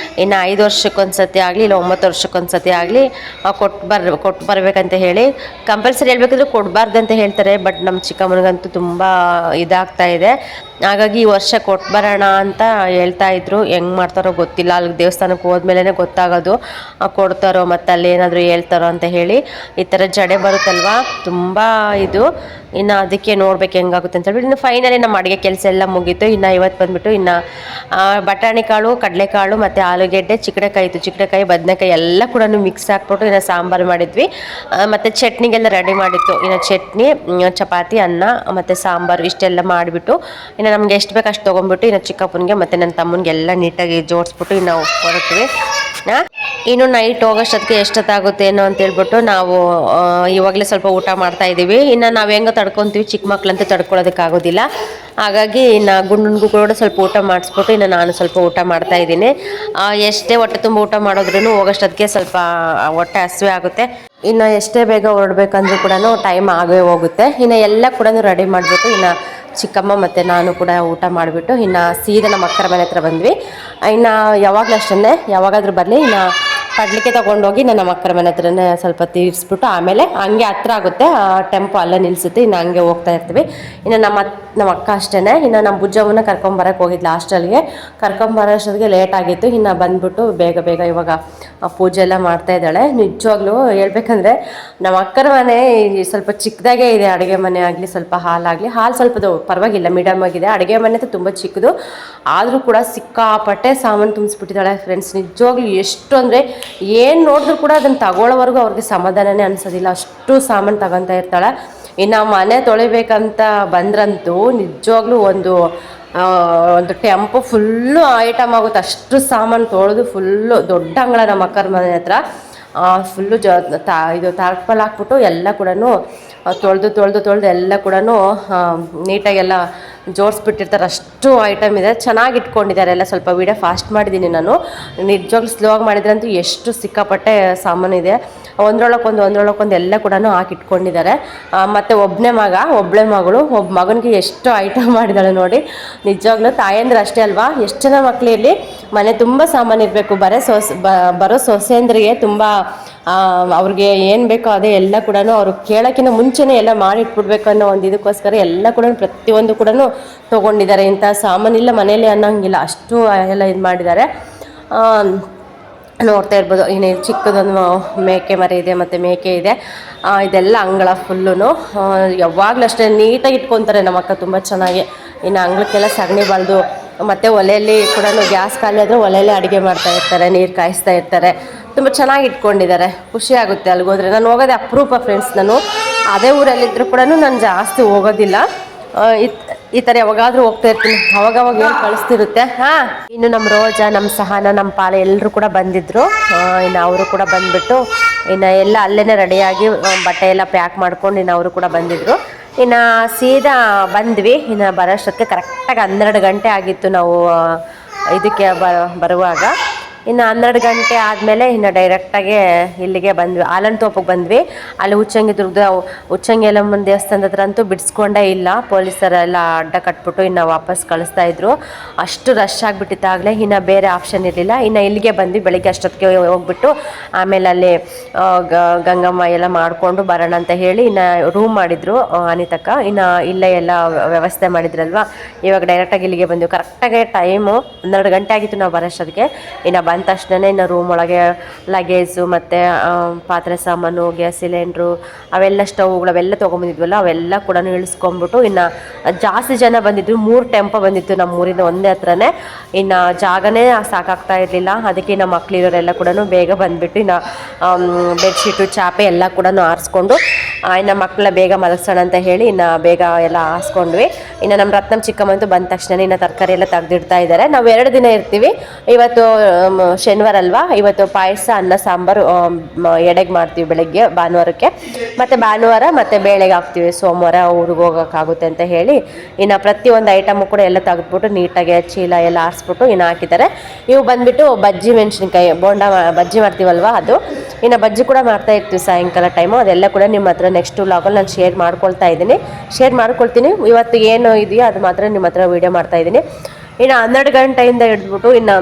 ಇನ್ನು 5 ವರ್ಷಕ್ಕೊಂದ್ಸತಿ ಆಗಲಿ ಇಲ್ಲ 9 ವರ್ಷಕ್ಕೊಂದ್ಸತಿ ಆಗಲಿ ಕೊಟ್ಟು ಬರಬೇಕಂತ ಹೇಳಿ. ಕಂಪಲ್ಸರಿ ಹೇಳ್ಬೇಕಂದ್ರೆ ಕೊಡಬಾರ್ದು ಅಂತ ಹೇಳ್ತಾರೆ, ಬಟ್ ನಮ್ಮ ಚಿಕ್ಕಮ್ಮನಿಗಂತೂ ತುಂಬ ಇದಾಗ್ತಾ ಇದೆ. ಹಾಗಾಗಿ ಈ ವರ್ಷ ಕೊಟ್ಟು ಬರೋಣ ಅಂತ ಹೇಳ್ತಾ ಇದ್ರು. ಹೆಂಗೆ ಮಾಡ್ತಾರೋ ಗೊತ್ತಿಲ್ಲ, ಅಲ್ಲಿ ದೇವಸ್ಥಾನಕ್ಕೆ ಹೋದ್ಮೇಲೆ ಗೊತ್ತಾಗೋದು ಕೊಡ್ತಾರೋ ಮತ್ತು ಅಲ್ಲಿ ಏನಾದರೂ ಹೇಳ್ತಾರೋ ಅಂತ ಹೇಳಿ. ಈ ಥರ ಜಡೆ ಬರುತ್ತಲ್ವ, ತುಂಬ ಇದು. ಇನ್ನು ಅದಕ್ಕೆ ನೋಡ್ಬೇಕು ಹೆಂಗಾಗುತ್ತೆ ಅಂತ ಹೇಳ್ಬಿಟ್ಟು ಇನ್ನು ಫೈನಲಿ ನಮ್ಮ ಅಡುಗೆ ಕೆಲಸ ಎಲ್ಲ ಮುಗೀತು. ಇನ್ನು ಇವತ್ತು ಬಂದುಬಿಟ್ಟು ಇನ್ನು ಬಟಾಣಿ ಕಾಳು, ಕಡಲೆಕಾಳು ಮತ್ತು ಆಲೂಗೆಡ್ಡೆ, ಚಿಕ್ಕಡೆಕಾಯಿ ಬದನೆಕಾಯಿ ಎಲ್ಲ ಕೂಡ ಮಿಕ್ಸ್ ಹಾಕ್ಬಿಟ್ಟು ಇನ್ನು ಸಾಂಬಾರು ಮಾಡಿದ್ವಿ. ಮತ್ತು ಚಟ್ನಿಗೆಲ್ಲ ರೆಡಿ ಮಾಡಿತ್ತು. ಇನ್ನು ಚಟ್ನಿ, ಚಪಾತಿ, ಅನ್ನ ಮತ್ತು ಸಾಂಬಾರು ಇಷ್ಟೆಲ್ಲ ಮಾಡಿಬಿಟ್ಟು ಇನ್ನು ನಮ್ಗೆ ಎಷ್ಟು ಬೇಕು ಅಷ್ಟು ತೊಗೊಂಡ್ಬಿಟ್ಟು ಇನ್ನು ಚಿಕ್ಕಪ್ಪನಿಗೆ ಮತ್ತು ನನ್ನ ತಮ್ಮನಿಗೆ ಎಲ್ಲ ನೀಟಾಗಿ ಜೋಡಿಸ್ಬಿಟ್ಟು ಇನ್ನು ನಾವು ಹೊರಡ್ತೀವಿ. ಇನ್ನು ನೈಟ್ ಹೋಗೋಷ್ಟೊತ್ತಿಗೆ ಎಷ್ಟೊತ್ತಾಗುತ್ತೆ ಏನೋ ಅಂತೇಳ್ಬಿಟ್ಟು ನಾವು ಇವಾಗಲೇ ಸ್ವಲ್ಪ ಊಟ ಮಾಡ್ತಾ ಇದ್ದೀವಿ. ಇನ್ನು ನಾವು ಹೆಂಗೆ ತಡ್ಕೊತೀವಿ, ಚಿಕ್ಕ ಮಕ್ಳಂತೂ ತಡ್ಕೊಳ್ಳೋದಕ್ಕಾಗೋದಿಲ್ಲ. ಹಾಗಾಗಿ ಇನ್ನು ಗುಂಡನಿಗೂ ಕೂಡ ಸ್ವಲ್ಪ ಊಟ ಮಾಡಿಸ್ಬಿಟ್ಟು ಇನ್ನು ನಾನು ಸ್ವಲ್ಪ ಊಟ ಮಾಡ್ತಾ ಇದ್ದೀನಿ. ಎಷ್ಟೇ ಹೊಟ್ಟೆ ತುಂಬ ಊಟ ಮಾಡೋದ್ರೂ ಹೋಗೋಷ್ಟೊತ್ತಿಗೆ ಸ್ವಲ್ಪ ಹೊಟ್ಟೆ ಹಸಿವೆ ಆಗುತ್ತೆ. ಇನ್ನು ಎಷ್ಟೇ ಬೇಗ ಹೊರಡ್ಬೇಕಂದ್ರೂ ಕೂಡ ಟೈಮ್ ಆಗೇ ಹೋಗುತ್ತೆ. ಇನ್ನು ಎಲ್ಲ ಕೂಡ ರೆಡಿ ಮಾಡಿಬಿಟ್ಟು ಇನ್ನು ಚಿಕ್ಕಮ್ಮ ಮತ್ತು ನಾನು ಕೂಡ ಊಟ ಮಾಡಿಬಿಟ್ಟು ಇನ್ನು ಸೀದಾ ನಮ್ಮ ಅಕ್ಕರ ಮನೆ ಹತ್ರ ಬಂದ್ವಿ. ಇನ್ನು ಯಾವಾಗಲೂ ಅಷ್ಟೇ, ಯಾವಾಗಾದರೂ ಬರಲಿ ಇನ್ನು ಪಡ್ಲಿಕ್ಕೆ ತೊಗೊಂಡೋಗಿ ನಮ್ಮ ಅಕ್ಕರ ಮನೆ ಹತ್ರನೇ ಸ್ವಲ್ಪ ತೀರಿಸ್ಬಿಟ್ಟು ಆಮೇಲೆ ಹಂಗೆ ಹತ್ರ ಆಗುತ್ತೆ ಟೆಂಪೋ ಅಲ್ಲೇ ನಿಲ್ಲಿಸುತ್ತೆ. ಇನ್ನು ಹಂಗೆ ಹೋಗ್ತಾ ಇರ್ತೀವಿ. ಇನ್ನು ನಮ್ಮ ಅಕ್ಕ ಅಷ್ಟೇ, ಇನ್ನು ನಮ್ಮ ಬುಜ್ಜವನ್ನ ಕರ್ಕೊಂಬರಕ್ಕೆ ಹೋಗಿದ್ಲು ಹಾಸ್ಟೆಲ್ಗೆ. ಕರ್ಕೊಂಬರೋಷ್ಟೊತ್ತಿಗೆ ಲೇಟ್ ಆಗಿತ್ತು. ಇನ್ನು ಬಂದ್ಬಿಟ್ಟು ಬೇಗ ಇವಾಗ ಪೂಜೆ ಎಲ್ಲ ಮಾಡ್ತಾ ಇದ್ದಾಳೆ. ನಿಜವಾಗ್ಲೂ ಹೇಳ್ಬೇಕಂದ್ರೆ ನಮ್ಮ ಅಕ್ಕರ ಮನೆ ಸ್ವಲ್ಪ ಚಿಕ್ಕದಾಗೇ ಇದೆ. ಅಡುಗೆ ಮನೆ ಆಗಲಿ ಸ್ವಲ್ಪ ಹಾಲು ಸ್ವಲ್ಪ ಪರವಾಗಿಲ್ಲ ಮೀಡಿಯಮ್ ಆಗಿದೆ. ಅಡುಗೆ ಮನೆ ಅಂತ ತುಂಬ ಚಿಕ್ಕದು, ಆದರೂ ಕೂಡ ಸಿಕ್ಕಾಪಟ್ಟೆ ಸಾಮಾನು ತುಂಬಿಸ್ಬಿಟ್ಟಿದ್ದಾಳೆ ಫ್ರೆಂಡ್ಸ್. ನಿಜವಾಗ್ಲೂ ಎಷ್ಟು ಅಂದರೆ ಏನು ನೋಡಿದ್ರು ಕೂಡ ಅದನ್ನು ತಗೊಳ್ಳೋವರೆಗೂ ಅವ್ರಿಗೆ ಸಮಾಧಾನನೇ ಅನಿಸೋದಿಲ್ಲ, ಅಷ್ಟು ಸಾಮಾನು ತಗೊತಾ ಇರ್ತಾಳೆ. ಇನ್ನು ಮನೆ ತೊಳಿಬೇಕಂತ ಬಂದ್ರಂತೂ ನಿಜವಾಗ್ಲೂ ಒಂದು ಟೆಂಪೋ ಫುಲ್ಲು ಐಟಮ್ ಆಗುತ್ತೆ. ಅಷ್ಟು ಸಾಮಾನು ತೊಳೆದು ಫುಲ್ಲು ದೊಡ್ಡ ಅಂಗಳ ನಮ್ಮ ಅಕ್ಕರ ಮನೆ ಹತ್ರ ಫುಲ್ಲು ಇದು ತಾರ್ಪಲ್ ಹಾಕ್ಬಿಟ್ಟು ಎಲ್ಲ ಕೂಡ ತೊಳೆದು ಎಲ್ಲ ಕೂಡ ನೀಟಾಗೆಲ್ಲ ಜೋಡಿಸ್ಬಿಟ್ಟಿರ್ತಾರೆ. ಅಷ್ಟು ಐಟಮ್ ಇದೆ, ಚೆನ್ನಾಗಿ ಇಟ್ಕೊಂಡಿದ್ದಾರೆ ಎಲ್ಲ. ಸ್ವಲ್ಪ ವೀಡಿಯೋ ಫಾಸ್ಟ್ ಮಾಡಿದ್ದೀನಿ ನಾನು, ನಿಜವಾಗ್ಲೂ ಸ್ಲೋ ಆಗಿ ಮಾಡಿದ್ರಂತೂ ಎಷ್ಟು ಸಿಕ್ಕಾಪಟ್ಟೆ ಸಾಮಾನಿದೆ. ಒಂದ್ರೊಳಕ್ಕೊಂದು ಎಲ್ಲ ಕೂಡ ಹಾಕಿಟ್ಕೊಂಡಿದ್ದಾರೆ. ಮತ್ತು ಒಬ್ಬಳೆ ಮಗಳು, ಒಬ್ಬ ಮಗನಿಗೆ ಎಷ್ಟು ಐಟಮ್ ಮಾಡಿದ್ದಾಳೆ ನೋಡಿ. ನಿಜವಾಗ್ಲೂ ತಾಯಂದ್ರೆ ಅಷ್ಟೇ ಅಲ್ವಾ, ಎಷ್ಟು ಜನ ಮಕ್ಕಳಿರಲಿ ಮನೆ ತುಂಬ ಸಾಮಾನು ಇರಬೇಕು. ಬರೋ ಸೊಸೆಯಂದ್ರಿಗೆ ತುಂಬ ಅವ್ರಿಗೆ ಏನು ಬೇಕೋ ಅದೇ ಎಲ್ಲ ಕೂಡ ಅವರು ಕೇಳೋಕ್ಕಿಂತ ಮುಂಚೆನೇ ಎಲ್ಲ ಮಾಡಿಟ್ಬಿಡ್ಬೇಕು ಅನ್ನೋ ಒಂದು ಇದಕ್ಕೋಸ್ಕರ ಎಲ್ಲ ಕೂಡ ಪ್ರತಿಯೊಂದು ಕೂಡ ತೊಗೊಂಡಿದ್ದಾರೆ. ಇಂಥ ಸಾಮಾನಿಲ್ಲ ಮನೇಲಿ ಅನ್ನೋಂಗಿಲ್ಲ, ಅಷ್ಟು ಎಲ್ಲ ಇದು ಮಾಡಿದ್ದಾರೆ. ನೋಡ್ತಾ ಇರ್ಬೋದು. ಇನ್ನು ಚಿಕ್ಕದೊಂದು ಮೇಕೆ ಮರಿ ಇದೆ, ಮತ್ತು ಮೇಕೆ ಇದೆ. ಇದೆಲ್ಲ ಅಂಗಳ ಫುಲ್ಲು ಯಾವಾಗಲೂ ಅಷ್ಟೇ ನೀಟಾಗಿ ಇಟ್ಕೊತಾರೆ ನಮ್ಮ ಅಕ್ಕ, ತುಂಬ ಚೆನ್ನಾಗಿ. ಇನ್ನು ಅಂಗಳಕ್ಕೆಲ್ಲ ಸಗಣಿ ಬಳ್ದು, ಮತ್ತು ಒಲೆಯಲ್ಲಿ ಕೂಡ ಗ್ಯಾಸ್ ಖಾಲಿ ಆದರೆ ಒಲೆಯಲ್ಲಿ ಅಡುಗೆ ಮಾಡ್ತಾ ಇರ್ತಾರೆ, ನೀರು ಕಾಯಿಸ್ತಾ ಇರ್ತಾರೆ. ತುಂಬ ಚೆನ್ನಾಗಿ ಇಟ್ಕೊಂಡಿದ್ದಾರೆ, ಖುಷಿ ಆಗುತ್ತೆ ಅಲ್ಲಿಗೋದ್ರೆ. ನಾನು ಹೋಗೋದೇ ಅಪರೂಪ ಫ್ರೆಂಡ್ಸ್. ನಾನು ಅದೇ ಊರಲ್ಲಿದ್ದರೂ ಕೂಡ ನಾನು ಜಾಸ್ತಿ ಹೋಗೋದಿಲ್ಲ. ಈ ಥರ ಯಾವಾಗಾದರೂ ಹೋಗ್ತಾ ಇರ್ತೀನಿ, ಅವಾಗವಾಗ ಏನು ಕಳಿಸ್ತಿರುತ್ತೆ. ಇನ್ನು ನಮ್ಮ ರೋಜಾ, ನಮ್ಮ ಸಹನ, ನಮ್ಮ ಪಾಲ ಎಲ್ಲರೂ ಕೂಡ ಬಂದಿದ್ದರು. ಇನ್ನು ಅವರು ಕೂಡ ಬಂದುಬಿಟ್ಟು ಇನ್ನು ಎಲ್ಲ ಅಲ್ಲೇ ರೆಡಿಯಾಗಿ ಬಟ್ಟೆ ಎಲ್ಲ ಪ್ಯಾಕ್ ಮಾಡ್ಕೊಂಡು ಇನ್ನು ಅವರು ಕೂಡ ಬಂದಿದ್ದರು. ಇನ್ನು ಸೀದಾ ಬಂದ್ವಿ. ಇನ್ನು ಬರೋಷ್ಟೊತ್ತಿಗೆ ಕರೆಕ್ಟಾಗಿ 12 ಗಂಟೆ ಆಗಿತ್ತು ನಾವು ಇದಕ್ಕೆ ಬರುವಾಗ. ಇನ್ನು 12 ಗಂಟೆ ಆದಮೇಲೆ ಇನ್ನು ಡೈರೆಕ್ಟಾಗಿ ಇಲ್ಲಿಗೆ ಬಂದ್ವಿ, ಆಲಂತೋಪಿಗೆ ಬಂದ್ವಿ. ಅಲ್ಲಿ ಉಚ್ಚಂಗಿ ಎಲ್ಲಮ್ಮನ ದೇವಸ್ಥಾನದ ಹತ್ರ ಅಂತೂ ಬಿಡಿಸ್ಕೊಂಡೇ ಇಲ್ಲ, ಪೊಲೀಸರೆಲ್ಲ ಅಡ್ಡ ಕಟ್ಬಿಟ್ಟು ಇನ್ನು ವಾಪಸ್ ಕಳಿಸ್ತಾಯಿದ್ರು. ಅಷ್ಟು ರಶ್ ಆಗಿಬಿಟ್ಟಿತ್ತಾಗಲೇ, ಇನ್ನು ಬೇರೆ ಆಪ್ಷನ್ ಇರಲಿಲ್ಲ. ಇನ್ನು ಇಲ್ಲಿಗೆ ಬಂದ್ವಿ ಬೆಳಿಗ್ಗೆ ಅಷ್ಟೊತ್ತಿಗೆ ಹೋಗ್ಬಿಟ್ಟು ಆಮೇಲೆ ಅಲ್ಲಿ ಗಂಗಮ್ಮ ಎಲ್ಲ ಮಾಡಿಕೊಂಡು ಬರೋಣ ಅಂತ ಹೇಳಿ ಇನ್ನು ರೂಮ್ ಮಾಡಿದ್ರು ಅನಿತಕ್ಕ. ಇನ್ನು ಇಲ್ಲೇ ಎಲ್ಲ ವ್ಯವಸ್ಥೆ ಮಾಡಿದ್ರಲ್ವ, ಇವಾಗ ಡೈರೆಕ್ಟಾಗಿ ಇಲ್ಲಿಗೆ ಬಂದ್ವಿ. ಕರೆಕ್ಟಾಗಿ ಟೈಮು 12 ಗಂಟೆ ಆಗಿತ್ತು ನಾವು ಬರೋಷ್ಟೊತ್ತಿಗೆ. ಇನ್ನು ಬಂದ ತಕ್ಷಣ ಇನ್ನು ರೂಮ್ ಒಳಗೆ ಲಗೇಜು ಮತ್ತು ಪಾತ್ರೆ ಸಾಮಾನು, ಗ್ಯಾಸ್ ಸಿಲಿಂಡ್ರು, ಅವೆಲ್ಲ ಸ್ಟವ್ಗಳು ಅವೆಲ್ಲ ತೊಗೊಂಬಂದಿದ್ವಲ್ಲ ಅವೆಲ್ಲ ಕೂಡ ಇಳಿಸ್ಕೊಂಬಿಟ್ಟು ಇನ್ನು ಜಾಸ್ತಿ ಜನ ಬಂದಿದ್ವಿ. 3 ಟೆಂಪೋ ಬಂದಿತ್ತು ನಮ್ಮ ಊರಿಂದ ಒಂದೇ ಹತ್ರನೇ. ಇನ್ನು ಜಾಗನೇ ಸಾಕಾಗ್ತಾ ಇರಲಿಲ್ಲ, ಅದಕ್ಕೆ ನಮ್ಮ ಮಕ್ಕಳಿರೋರೆಲ್ಲ ಕೂಡ ಬೇಗ ಬಂದುಬಿಟ್ಟು ಇನ್ನು ಬೆಡ್ಶೀಟು ಚಾಪೆ ಎಲ್ಲ ಕೂಡ ಆರಿಸ್ಕೊಂಡು ಇನ್ನು ಮಕ್ಕಳನ್ನ ಬೇಗ ಮಲಗಿಸೋಣ ಅಂತ ಹೇಳಿ ಇನ್ನು ಬೇಗ ಎಲ್ಲ ಹಾಸ್ಕೊಂಡ್ವಿ. ಇನ್ನು ನಮ್ಮ ರತ್ನಂ ಚಿಕ್ಕಮ್ಮಂತೂ ಬಂದ ತಕ್ಷಣ ಇನ್ನು ತರಕಾರಿ ಎಲ್ಲ ತೆಗೆದಿಡ್ತಾ ಇದ್ದಾರೆ. ನಾವು 2 ದಿನ ಇರ್ತೀವಿ. ಇವತ್ತು ಶನಿವಾರ ಅಲ್ವಾ, ಇವತ್ತು ಪಾಯಸ, ಅನ್ನ, ಸಾಂಬಾರು ಎಡೆಗೆ ಮಾಡ್ತೀವಿ ಬೆಳಗ್ಗೆ ಭಾನುವಾರಕ್ಕೆ, ಮತ್ತು ಭಾನುವಾರ ಮತ್ತು ಬೇಳೆಗೆ ಹಾಕ್ತೀವಿ. ಸೋಮವಾರ ಊರಿಗೆ ಹೋಗೋಕ್ಕಾಗುತ್ತೆ ಅಂತ ಹೇಳಿ ಇನ್ನು ಪ್ರತಿಯೊಂದು ಐಟಮು ಕೂಡ ಎಲ್ಲ ತೆಗೆದ್ಬಿಟ್ಟು ನೀಟಾಗಿ ಚೀಲ ಎಲ್ಲ ಆರಿಸ್ಬಿಟ್ಟು ಇನ್ನು ಹಾಕಿದ್ದಾರೆ. ಇವು ಬಂದುಬಿಟ್ಟು ಬಜ್ಜಿ ಮೆಣಸಿನ್ಕಾಯಿ ಬೋಂಡ ಬಜ್ಜಿ ಮಾಡ್ತೀವಲ್ವ ಅದು. ಇನ್ನು ಬಜ್ಜಿ ಕೂಡ ಮಾಡ್ತಾ ಇರ್ತೀವಿ ಸಾಯಂಕಾಲ ಟೈಮು. ಅದೆಲ್ಲ ಕೂಡ ನಿಮ್ಮ ಹತ್ರ ನೆಕ್ಸ್ಟ್ ವ್ಲಾಗಲ್ಲಿ ನಾನು ಶೇರ್ ಮಾಡ್ಕೊಳ್ತೀನಿ. ಇವತ್ತು ಏನು ಇದೆಯೋ ಅದು ಮಾತ್ರ ನಿಮ್ಮ ಹತ್ರ ವೀಡಿಯೋ ಮಾಡ್ತಾಯಿದ್ದೀನಿ. ಇನ್ನು 12 ಗಂಟೆಯಿಂದ ಹಿಡಿದ್ಬಿಟ್ಟು ಇನ್ನು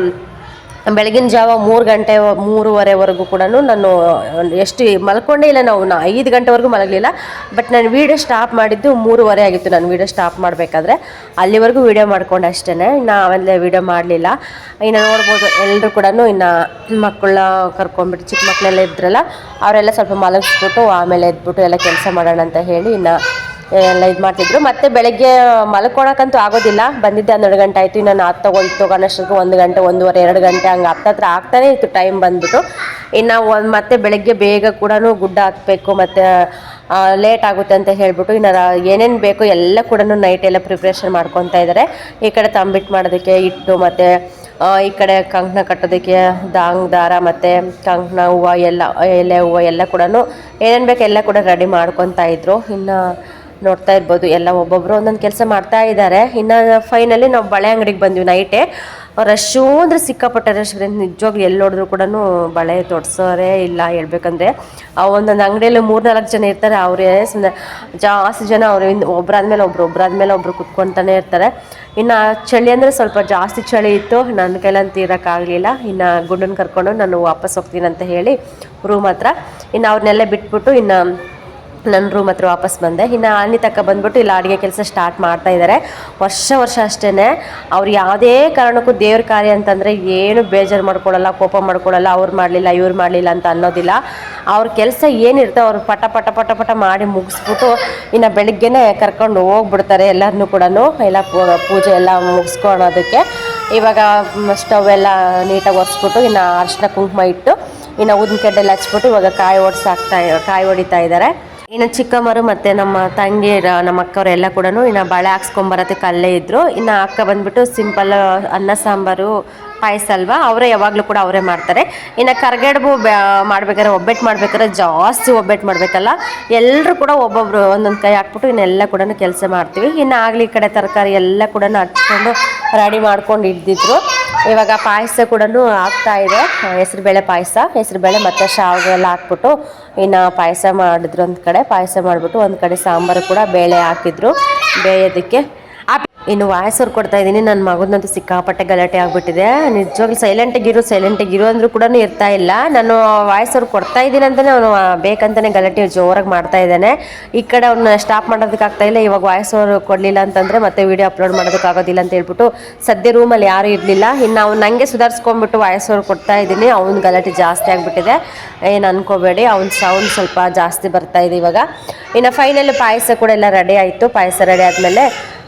ಬೆಳಗಿನ ಜಾವ 3 ಗಂಟೆ 3:30ವರೆಗೂ ಕೂಡ ನಾನು ಎಷ್ಟು ಮಲ್ಕೊಂಡೇ ಇಲ್ಲ. ನಾವು 5 ಗಂಟೆವರೆಗೂ ಮಲಗಲಿಲ್ಲ. ಬಟ್ ನಾನು ವೀಡಿಯೋ ಸ್ಟಾಪ್ ಮಾಡಿದ್ದು 3:30 ಆಗಿತ್ತು. ನಾನು ವೀಡಿಯೋ ಸ್ಟಾಪ್ ಮಾಡಬೇಕಾದ್ರೆ ಅಲ್ಲಿವರೆಗೂ ವೀಡಿಯೋ ಮಾಡ್ಕೊಂಡು ಅಷ್ಟೇ, ಇನ್ನು ಆಮೇಲೆ ವೀಡಿಯೋ ಮಾಡಲಿಲ್ಲ. ಇನ್ನು ನೋಡ್ಬೋದು ಎಲ್ಲರೂ ಕೂಡ ಇನ್ನು ಮಕ್ಕಳನ್ನ ಕರ್ಕೊಂಡ್ಬಿಟ್ಟು, ಚಿಕ್ಕ ಮಕ್ಕಳೆಲ್ಲ ಇದ್ರಲ್ಲ ಅವರೆಲ್ಲ ಸ್ವಲ್ಪ ಮಲಗಿಸ್ಬಿಟ್ಟು ಆಮೇಲೆ ಎದ್ಬಿಟ್ಟು ಎಲ್ಲ ಕೆಲಸ ಮಾಡೋಣ ಅಂತ ಹೇಳಿ ಇನ್ನು ಎಲ್ಲ ಇದು ಮಾಡ್ತಿದ್ರು. ಮತ್ತು ಬೆಳಗ್ಗೆ ಮಲ್ಕೊಳಕ್ಕಂತೂ ಆಗೋದಿಲ್ಲ. ಬಂದಿದ್ದೆ 12 ಗಂಟೆ ಆಯಿತು. ಇನ್ನು ನಾನು ತಗೊಳ್ಳೋಷ್ಟೊತ್ತಿಗೆ 1 ಗಂಟೆ 1:30 2 ಗಂಟೆ ಹಂಗೆ ಹತ್ರ ಆಗ್ತಾನೇ ಇತ್ತು ಟೈಮ್ ಬಂದ್ಬಿಟ್ಟು. ಇನ್ನು ಮತ್ತೆ ಬೆಳಗ್ಗೆ ಬೇಗ ಕೂಡ ಗುಡ್ಡ ಹಾಕಬೇಕು, ಮತ್ತು ಲೇಟ್ ಆಗುತ್ತೆ ಅಂತ ಹೇಳ್ಬಿಟ್ಟು ಇನ್ನು ಏನೇನು ಬೇಕೋ ಎಲ್ಲ ಕೂಡ ನೈಟ್ ಎಲ್ಲ ಪ್ರಿಪ್ರೇಷನ್ ಮಾಡ್ಕೊತಾ ಇದ್ದಾರೆ. ಈ ಕಡೆ ತಂಬಿಟ್ಟು ಮಾಡೋದಕ್ಕೆ ಹಿಟ್ಟು, ಮತ್ತು ಈ ಕಡೆ ಕಂಕಣ ಕಟ್ಟೋದಕ್ಕೆ ದಾರ ಮತ್ತು ಕಂಕಣ ಹೂವು ಎಲ್ಲ ಎಲೆ ಹೂವು ಎಲ್ಲ ಕೂಡ ಏನೇನು ಬೇಕು ಎಲ್ಲ ಕೂಡ ರೆಡಿ ಮಾಡ್ಕೊತಾ ಇದ್ರು. ಇನ್ನು ನೋಡ್ತಾ ಇರ್ಬೋದು ಎಲ್ಲ ಒಬ್ಬೊಬ್ಬರು ಒಂದೊಂದು ಕೆಲಸ ಮಾಡ್ತಾ ಇದ್ದಾರೆ. ಇನ್ನು ಫೈನಲಿ ನಾವು ಬಳೆ ಅಂಗಡಿಗೆ ಬಂದ್ವಿ ನೈಟೇ. ರಶ್ಶು ಅಂದರೆ ಸಿಕ್ಕಾಪಟ್ಟೆ ರಶ್. ನಿಜವಾಗ್ಲೂ ಎಲ್ಲಿ ನೋಡಿದ್ರು ಕೂಡ ಬಳೆ ತೊಡ್ಸೋರೇ ಇಲ್ಲ ಹೇಳ್ಬೇಕಂದ್ರೆ. ಒಂದೊಂದು ಅಂಗಡಿಯಲ್ಲಿ 3-4 ಜನ ಇರ್ತಾರೆ, ಅವರೇ ಸುಮ್ಮನೆ ಜಾಸ್ತಿ ಜನ ಅವರು ಒಬ್ಬರಾದ್ಮೇಲೆ ಒಬ್ರು ಕುತ್ಕೊತಾನೆ ಇರ್ತಾರೆ. ಇನ್ನು ಚಳಿ ಅಂದರೆ ಸ್ವಲ್ಪ ಜಾಸ್ತಿ ಚಳಿ ಇತ್ತು, ನನ್ನ ಕೈಲಂತೂ ಇರೋಕ್ಕಾಗಲಿಲ್ಲ. ಇನ್ನು ಗುಂಡನ್ನ ಕರ್ಕೊಂಡು ನಾನು ವಾಪಸ್ ಹೋಗ್ತೀನಿ ಅಂತ ಹೇಳಿ ರೂಮ್ ಹತ್ರ ಇನ್ನು ಅವ್ರನ್ನೆಲ್ಲ ಬಿಟ್ಬಿಟ್ಟು ಇನ್ನು ನನ್ನ ರೂಮ್ ಹತ್ರ ವಾಪಸ್ ಬಂದೆ. ಇನ್ನು ಆನಿ ತಕ್ಕ ಬಂದ್ಬಿಟ್ಟು ಇಲ್ಲ ಅಡುಗೆ ಕೆಲಸ ಸ್ಟಾರ್ಟ್ ಮಾಡ್ತಾ ಇದ್ದಾರೆ. ವರ್ಷ ಅಷ್ಟೇ ಅವ್ರು ಯಾವುದೇ ಕಾರಣಕ್ಕೂ ದೇವ್ರ ಕಾರ್ಯ ಅಂತಂದರೆ ಏನು ಬೇಜಾರು ಮಾಡ್ಕೊಳ್ಳಲ್ಲ, ಕೋಪ ಮಾಡ್ಕೊಳ್ಳಲ್ಲ. ಅವ್ರು ಮಾಡಲಿಲ್ಲ ಇವ್ರು ಮಾಡಲಿಲ್ಲ ಅಂತ ಅನ್ನೋದಿಲ್ಲ. ಅವ್ರ ಕೆಲಸ ಏನಿರ್ತೋ ಅವ್ರು ಪಟ ಮಾಡಿ ಮುಗಿಸ್ಬಿಟ್ಟು ಇನ್ನು ಬೆಳಗ್ಗೆನೇ ಕರ್ಕೊಂಡು ಹೋಗ್ಬಿಡ್ತಾರೆ ಎಲ್ಲರನ್ನೂ ಕೂಡ. ಎಲ್ಲ ಪೂಜೆ ಎಲ್ಲ ಮುಗಿಸ್ಕೊಳೋದಕ್ಕೆ ಇವಾಗ ಸ್ಟವ್ ಎಲ್ಲ ನೀಟಾಗಿ ಒರೆಸ್ಬಿಟ್ಟು ಇನ್ನು ಅರಿಶಿನ ಕುಂಕುಮ ಇಟ್ಟು ಇನ್ನು ಊದಿನ ಕಡ್ಡೆಲ್ಲ ಹಚ್ಬಿಟ್ಟು ಇವಾಗ ಕಾಯಿ ಹೊಡಿತಾ ಇದ್ದಾರೆ. ಇನ್ನು ಚಿಕ್ಕಮ್ಮರು ಮತ್ತು ನಮ್ಮ ತಂಗಿಯರು ನಮ್ಮ ಅಕ್ಕವರು ಎಲ್ಲ ಕೂಡ ಇನ್ನು ಬಳೆ ಹಾಕ್ಸ್ಕೊಂಬರೋದಕ್ಕೆ ಅಲ್ಲೇ ಇದ್ದರು. ಇನ್ನು ಅಕ್ಕ ಬಂದುಬಿಟ್ಟು ಸಿಂಪಲ್ ಅನ್ನ ಸಾಂಬಾರು ಪಾಯಸ ಅಲ್ವಾ, ಅವರೇ ಯಾವಾಗಲೂ ಕೂಡ ಅವರೇ ಮಾಡ್ತಾರೆ. ಇನ್ನು ಕರ್ಗಡ್ಬು ಮಾಡ್ಬೇಕಾದ್ರೆ ಒಬ್ಬಟ್ಟು ಮಾಡ್ಬೇಕಾದ್ರೆ ಜಾಸ್ತಿ ಒಬ್ಬಟ್ಟು ಮಾಡಬೇಕಲ್ಲ, ಎಲ್ಲರೂ ಕೂಡ ಒಬ್ಬೊಬ್ರು ಒಂದೊಂದು ಕೈ ಹಾಕ್ಬಿಟ್ಟು ಇನ್ನೆಲ್ಲ ಕೂಡ ಕೆಲಸ ಮಾಡ್ತೀವಿ. ಇನ್ನು ಆಗಲಿ ಈ ಕಡೆ ತರಕಾರಿ ಎಲ್ಲ ಕೂಡ ಹಚ್ಕೊಂಡು ರೆಡಿ ಮಾಡ್ಕೊಂಡು ಇದ್ದಿದ್ರು. ಇವಾಗ ಪಾಯಸ ಕೂಡ ಆಗ್ತಾ ಇದೆ, ಹೆಸರುಬೇಳೆ ಪಾಯಸ. ಹೆಸರುಬೇಳೆ ಮತ್ತು ಶಾವಿಗೆ ಎಲ್ಲ ಹಾಕ್ಬಿಟ್ಟು ಇನ್ನು ಪಾಯಸ ಮಾಡಿದ್ರು. ಒಂದು ಕಡೆ ಪಾಯಸ ಮಾಡಿಬಿಟ್ಟು ಒಂದು ಕಡೆ ಸಾಂಬಾರು ಕೂಡ ಬೇಳೆ ಹಾಕಿದ್ರು ಬೇಯೋದಕ್ಕೆ. ಇನ್ನು ವಾಯ್ಸ್ ಅವ್ರು ಕೊಡ್ತಾ ಇದ್ದೀನಿ. ನನ್ನ ಮಗನಂತೂ ಸಿಕ್ಕಾಪಟ್ಟೆ ಗಲಾಟೆ ಆಗಿಬಿಟ್ಟಿದೆ. ನಿಜವಾಗ್ಲೂ ಸೈಲೆಂಟಿಗಿರು ಅಂದರೂ ಕೂಡ ಇರ್ತಾ ಇಲ್ಲ. ನಾನು ವಾಯ್ಸ್ ಅವ್ರು ಕೊಡ್ತಾ ಇದ್ದೀನಿ ಅಂತಲೇ ಅವನು ಬೇಕಂತಲೇ ಗಲಾಟೆ ಜೋರಾಗಿ ಮಾಡ್ತಾ ಇದ್ದಾನೆ. ಈ ಕಡೆ ಅವ್ನ ಸ್ಟಾಪ್ ಮಾಡೋದಕ್ಕಾಗ್ತಾ ಇಲ್ಲ. ಇವಾಗ ವಾಯ್ಸ್ ಅವರು ಕೊಡಲಿಲ್ಲ ಅಂತಂದರೆ ಮತ್ತೆ ವೀಡಿಯೋ ಅಪ್ಲೋಡ್ ಮಾಡೋದಕ್ಕಾಗೋದಿಲ್ಲ ಅಂತ ಹೇಳ್ಬಿಟ್ಟು ಸದ್ಯ ರೂಮಲ್ಲಿ ಯಾರೂ ಇರಲಿಲ್ಲ. ಇನ್ನು ಅವ್ನು ನನಗೆ ಸುಧಾರಿಸ್ಕೊಂಡ್ಬಿಟ್ಟು ವಾಯ್ಸ್ ಅವ್ರು ಕೊಡ್ತಾ ಇದ್ದೀನಿ. ಅವ್ನ ಗಲಾಟೆ ಜಾಸ್ತಿ ಆಗಿಬಿಟ್ಟಿದೆ, ಏನು ಅನ್ಕೋಬೇಡಿ. ಅವ್ನ ಸೌಂಡ್ ಸ್ವಲ್ಪ ಜಾಸ್ತಿ ಬರ್ತಾ ಇದೆ ಇವಾಗ. ಇನ್ನು ಫೈನಲ್ ಪಾಯಸ ಕೂಡ ಎಲ್ಲ ರೆಡಿ ಆಯಿತು. ಪಾಯಸ ರೆಡಿ ಆದಮೇಲೆ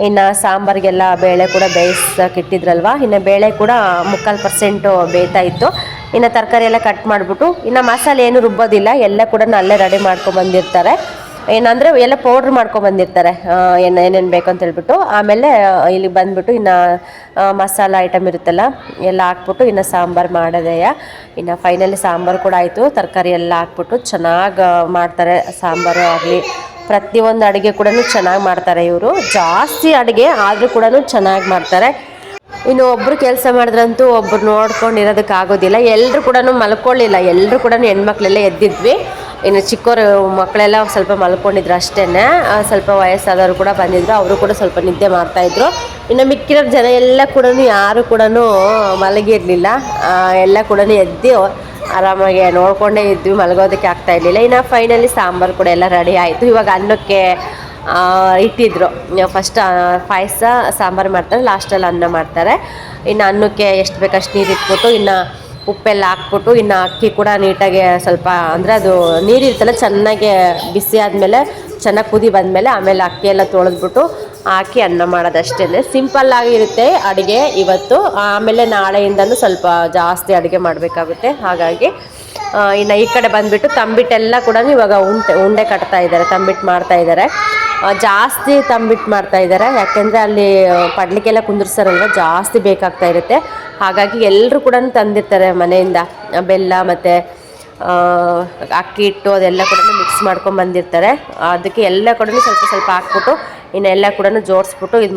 ಇನ್ನು ಸಾಂಬಾರಿಗೆಲ್ಲ ಬೇಳೆ ಕೂಡ ಬೇಯಿಸೋಕ್ಕಿಟ್ಟಿದ್ರಲ್ವ, ಇನ್ನು ಬೇಳೆ ಕೂಡ 3/4% ಬೇಯ್ತಾ ಇತ್ತು. ಇನ್ನು ತರಕಾರಿ ಎಲ್ಲ ಕಟ್ ಮಾಡಿಬಿಟ್ಟು ಇನ್ನು ಮಸಾಲೆ ಏನು ರುಬ್ಬೋದಿಲ್ಲ, ಎಲ್ಲ ಕೂಡ ಅಲ್ಲೇ ರೆಡಿ ಮಾಡ್ಕೊಂಬಂದಿರ್ತಾರೆ. ಏನಂದರೆ ಎಲ್ಲ ಪೌಡ್ರ್ ಮಾಡ್ಕೊಂಬಂದಿರ್ತಾರೆ ಏನೇನು ಬೇಕು ಅಂತ ಹೇಳ್ಬಿಟ್ಟು. ಆಮೇಲೆ ಇಲ್ಲಿ ಬಂದುಬಿಟ್ಟು ಇನ್ನು ಮಸಾಲ ಐಟಮ್ ಇರುತ್ತಲ್ಲ ಎಲ್ಲ ಹಾಕ್ಬಿಟ್ಟು ಇನ್ನು ಸಾಂಬಾರು ಮಾಡೋದೆಯ. ಇನ್ನು ಫೈನಲಿ ಸಾಂಬಾರು ಕೂಡ ಆಯಿತು. ತರಕಾರಿ ಎಲ್ಲ ಹಾಕ್ಬಿಟ್ಟು ಚೆನ್ನಾಗಿ ಮಾಡ್ತಾರೆ ಸಾಂಬಾರು ಆಗಲಿ. ಪ್ರತಿಯೊಂದು ಅಡುಗೆ ಕೂಡ ಚೆನ್ನಾಗಿ ಮಾಡ್ತಾರೆ ಇವರು. ಜಾಸ್ತಿ ಅಡುಗೆ ಆದರೂ ಕೂಡ ಚೆನ್ನಾಗಿ ಮಾಡ್ತಾರೆ. ಇನ್ನು ಒಬ್ಬರು ಕೆಲಸ ಮಾಡಿದ್ರಂತೂ ಒಬ್ಬರು ನೋಡ್ಕೊಂಡು ಇರೋದಕ್ಕಾಗೋದಿಲ್ಲ. ಎಲ್ಲರೂ ಕೂಡ ಮಲ್ಕೊಳ್ಳಿಲ್ಲ, ಎಲ್ಲರೂ ಕೂಡ ಹೆಣ್ಮಕ್ಳೆಲ್ಲ ಎದ್ದಿದ್ವಿ. ಇನ್ನು ಚಿಕ್ಕವರು ಮಕ್ಕಳೆಲ್ಲ ಸ್ವಲ್ಪ ಮಲ್ಕೊಂಡಿದ್ರು ಅಷ್ಟೇ. ಸ್ವಲ್ಪ ವಯಸ್ಸಾದವರು ಕೂಡ ಬಂದಿದ್ರು, ಅವರು ಕೂಡ ಸ್ವಲ್ಪ ನಿದ್ದೆ ಮಾಡ್ತಾಯಿದ್ರು. ಇನ್ನು ಮಿಕ್ಕಿರೋ ಜನ ಎಲ್ಲ ಕೂಡ ಯಾರು ಕೂಡ ಮಲಗಿರಲಿಲ್ಲ, ಎಲ್ಲ ಕೂಡ ಎದ್ದು ಆರಾಮಾಗಿ ನೋಡಿಕೊಂಡೇ ಇದ್ವಿ, ಮಲಗೋದಕ್ಕೆ ಆಗ್ತಾ ಇರಲಿಲ್ಲ. ಇನ್ನು ಫೈನಲಿ ಸಾಂಬಾರು ಕೂಡ ಎಲ್ಲ ರೆಡಿ ಆಯಿತು. ಇವಾಗ ಅನ್ನಕ್ಕೆ ಇಟ್ಟಿದ್ರು. ಫಸ್ಟ್ ಪಾಯಸ ಸಾಂಬಾರು ಮಾಡ್ತಾರೆ, ಲಾಸ್ಟಲ್ಲಿ ಅನ್ನ ಮಾಡ್ತಾರೆ. ಇನ್ನು ಅನ್ನಕ್ಕೆ ಎಷ್ಟು ಬೇಕಷ್ಟು ನೀರು ಇಟ್ಬಿಟ್ಟು ಇನ್ನು ಉಪ್ಪೆಲ್ಲ ಹಾಕ್ಬಿಟ್ಟು ಇನ್ನು ಅಕ್ಕಿ ಕೂಡ ನೀಟಾಗಿ ಸ್ವಲ್ಪ ಅಂದರೆ ಅದು ನೀರಿರ್ತಲ್ಲ ಚೆನ್ನಾಗಿ ಬಿಸಿ ಆದಮೇಲೆ ಚೆನ್ನಾಗಿ ಕುದಿ ಬಂದಮೇಲೆ ಆಮೇಲೆ ಅಕ್ಕಿ ಎಲ್ಲ ತೊಳೆದ್ಬಿಟ್ಟು ಹಾಕಿ ಅನ್ನ ಮಾಡೋದಷ್ಟೇ. ಸಿಂಪಲ್ಲಾಗಿರುತ್ತೆ ಅಡುಗೆ ಇವತ್ತು. ಆಮೇಲೆ ನಾಳೆಯಿಂದನೂ ಸ್ವಲ್ಪ ಜಾಸ್ತಿ ಅಡುಗೆ ಮಾಡಬೇಕಾಗುತ್ತೆ. ಹಾಗಾಗಿ ಇನ್ನು ಈ ಕಡೆ ಬಂದುಬಿಟ್ಟು ತಂಬಿಟ್ಟೆಲ್ಲ ಕೂಡ ಇವಾಗ ಉಂಡೆ ಕಟ್ತಾ ಇದ್ದಾರೆ, ತಂಬಿಟ್ಟು ಮಾಡ್ತಾಯಿದ್ದಾರೆ. ಜಾಸ್ತಿ ತಂಬಿಟ್ಟು ಮಾಡ್ತಾಯಿದ್ದಾರೆ, ಯಾಕೆಂದರೆ ಅಲ್ಲಿ ಪಡ್ಲಿಕ್ಕೆಲ್ಲ ಕುಂದಿರ್ಸಾರಲ್ವ, ಜಾಸ್ತಿ ಬೇಕಾಗ್ತಾ ಇರುತ್ತೆ. ಹಾಗಾಗಿ ಎಲ್ಲರೂ ಕೂಡ ತಂದಿರ್ತಾರೆ ಮನೆಯಿಂದ ಬೆಲ್ಲ ಮತ್ತು ಅಕ್ಕಿ ಹಿಟ್ಟು ಅದೆಲ್ಲ ಕೂಡ ಮಿಕ್ಸ್ ಮಾಡ್ಕೊಂಡು ಬಂದಿರ್ತಾರೆ. ಅದಕ್ಕೆ ಎಲ್ಲ ಕೂಡ ಸ್ವಲ್ಪ ಹಾಕ್ಬಿಟ್ಟು ಇನ್ನೆಲ್ಲ ಕೂಡ ಜೋಡಿಸ್ಬಿಟ್ಟು ಇದು